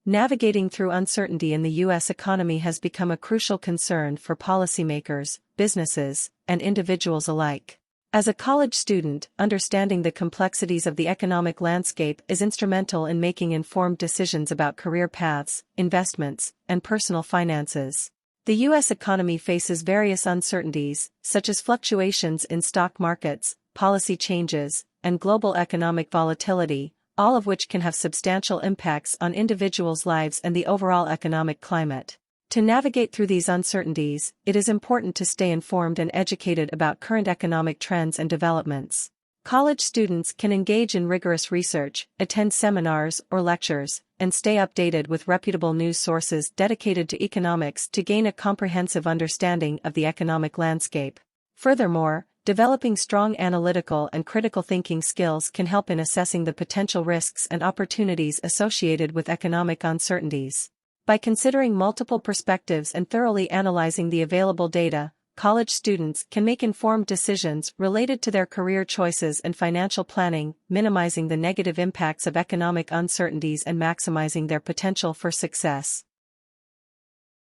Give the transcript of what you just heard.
Navigating through uncertainty in the U.S. economy has become a crucial concern for policymakers, businesses, and individuals alike. As a college student, understanding the complexities of the economic landscape is instrumental in making informed decisions about career paths, investments, and personal finances. The U.S. economy faces various uncertainties, such as fluctuations in stock markets, policy changes, and global economic volatility, all of which can have substantial impacts on individuals' lives and the overall economic climate. To navigate through these uncertainties, it is important to stay informed and educated about current economic trends and developments. College students can engage in rigorous research, attend seminars or lectures, and stay updated with reputable news sources dedicated to economics to gain a comprehensive understanding of the economic landscape. Furthermore, developing strong analytical and critical thinking skills can help in assessing the potential risks and opportunities associated with economic uncertainties. By considering multiple perspectives and thoroughly analyzing the available data, college students can make informed decisions related to their career choices and financial planning, minimizing the negative impacts of economic uncertainties and maximizing their potential for success.